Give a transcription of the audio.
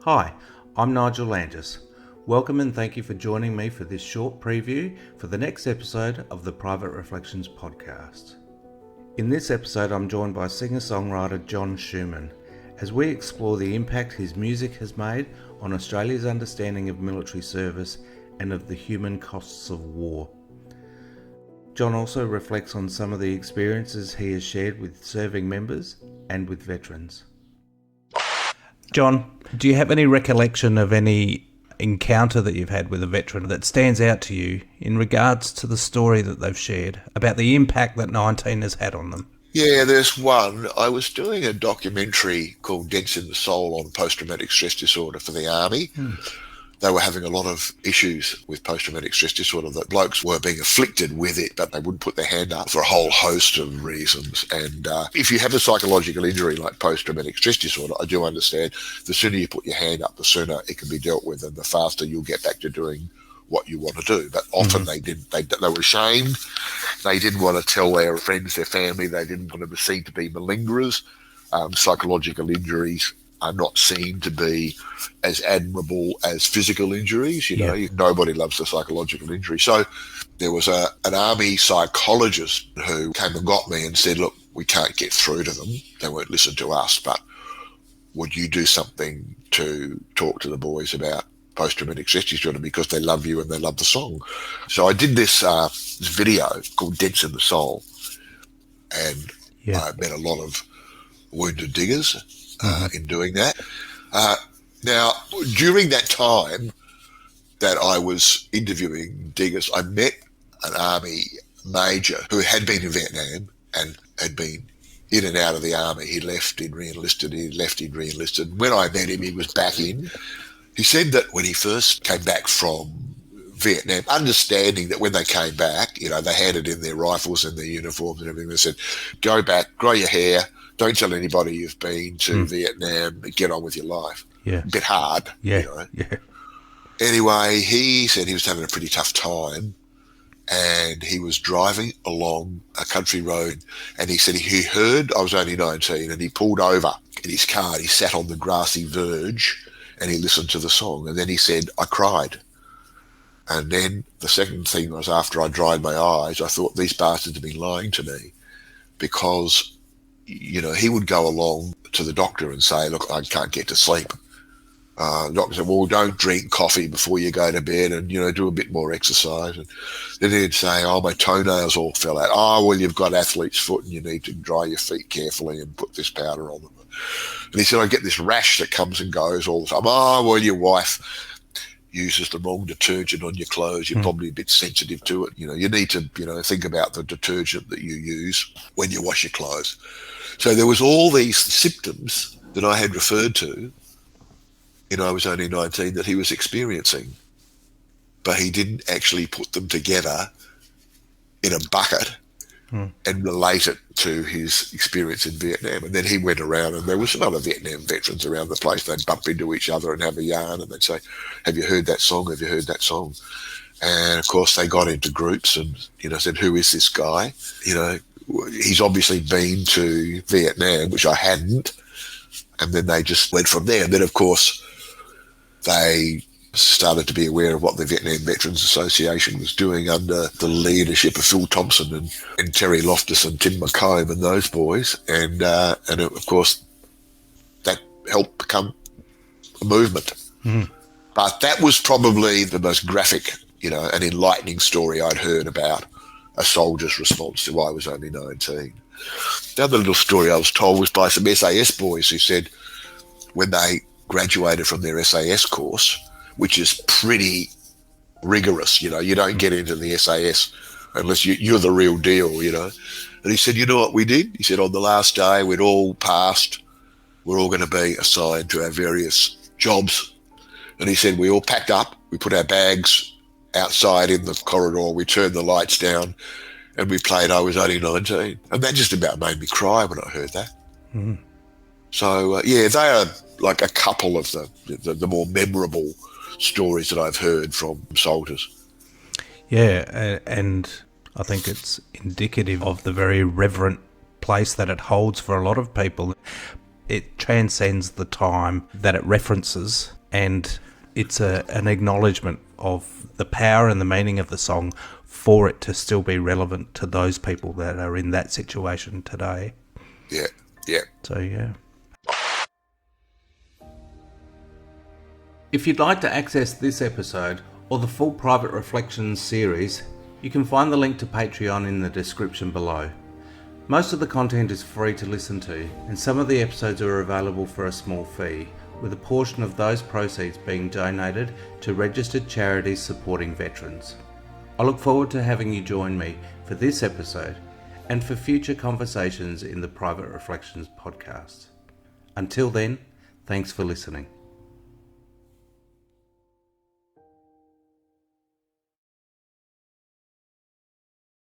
Hi, I'm Nigel Landis. Welcome and thank you for joining me for this short preview for the next episode of the Private Reflections podcast. In this episode, I'm joined by singer-songwriter John Schumann as we explore the impact his music has made on Australia's understanding of military service and of the human costs of war. John also reflects on some of the experiences he has shared with serving members and with veterans. John, do you have any recollection of any encounter that you've had with a veteran that stands out to you in regards to the story that they've shared about the impact that 19 has had on them? Yeah, there's one. I was doing a documentary called Dents in the Soul on post-traumatic stress disorder for the Army. They were having a lot of issues with post-traumatic stress disorder, that blokes were being afflicted with it, but they wouldn't put their hand up for a whole host of reasons. And if you have a psychological injury like post-traumatic stress disorder, I do understand the sooner you put your hand up, the sooner it can be dealt with and the faster you'll get back to doing what you want to do. But often they didn't. They were ashamed. They didn't want to tell their friends, their family. They didn't want to be seen to be malingerers. Psychological injuries are not seen to be as admirable as physical injuries. You know, nobody loves a psychological injury. So there was an army psychologist who came and got me and said, look, we can't get through to them. They won't listen to us, but would you do something to talk to the boys about post-traumatic stress disorder, because they love you and they love the song? So I did this video called Dents in the Soul, and I met a lot of wounded diggers in doing that. Now, during that time that I was interviewing diggers, I met an army major who had been in Vietnam and had been in and out of the army. He left, he'd re-enlisted, he left, he'd re-enlisted. When I met him, he was back in. He said that when he first came back from Vietnam, understanding that when they came back, you know, they handed in their rifles and their uniforms and everything. They said, go back, grow your hair, don't tell anybody you've been to Vietnam, get on with your life. Yeah. A bit hard, you know. Yeah. Anyway, he said he was having a pretty tough time, and he was driving along a country road, and he said he heard, I was only 19, and he pulled over in his car and he sat on the grassy verge and he listened to the song. And then he said, I cried. And then the second thing was, after I dried my eyes, I thought, these bastards have been lying to me, because, you know, he would go along to the doctor and say, look, I can't get to sleep. The doctor said, well, don't drink coffee before you go to bed, and, you know, do a bit more exercise. And then he'd say, oh, my toenails all fell out. Oh, well, you've got athlete's foot and you need to dry your feet carefully and put this powder on them. And he said, I get this rash that comes and goes all the time. Oh, well, your wife uses the wrong detergent on your clothes. You're probably a bit sensitive to it. You know, you need to, you know, think about the detergent that you use when you wash your clothes. So there was all these symptoms that I had referred to, and I was only 19, that he was experiencing, but he didn't actually put them together in a bucket and relate it to his experience in Vietnam. And then he went around, and there were some other Vietnam veterans around the place. They'd bump into each other and have a yarn, and they'd say, have you heard that song? Have you heard that song? And of course they got into groups and, you know, said, who is this guy? You know, he's obviously been to Vietnam, which I hadn't. And then they just went from there. And then, of course, they started to be aware of what the Vietnam Veterans Association was doing under the leadership of Phil Thompson and Terry Loftus and Tim McComb and those boys. And of course, that helped become a movement. But that was probably the most graphic, you know, and enlightening story I'd heard about a soldier's response to I was only 19. The other little story I was told was by some SAS boys who said when they graduated from their SAS course, which is pretty rigorous, you know, you don't get into the SAS unless you're the real deal, you know. And he said, you know what we did? He said, on the last day, we'd all passed, we're all going to be assigned to our various jobs. And he said, we all packed up, we put our bags outside in the corridor, we turned the lights down, and we played I Was Only 19. And that just about made me cry when I heard that. So, yeah, they are like a couple of the more memorable stories that I've heard from soldiers. Yeah, and I think it's indicative of the very reverent place that it holds for a lot of people. it transcends the time that it references, and it's an acknowledgement of the power and the meaning of the song for it to still be relevant to those people that are in that situation today. Yeah, yeah. So, yeah. If you'd like to access this episode or the full Private Reflections series, you can find the link to Patreon in the description below. Most of the content is free to listen to, and some of the episodes are available for a small fee, with a portion of those proceeds being donated to registered charities supporting veterans. I look forward to having you join me for this episode and for future conversations in the Private Reflections podcast. Until then, thanks for listening.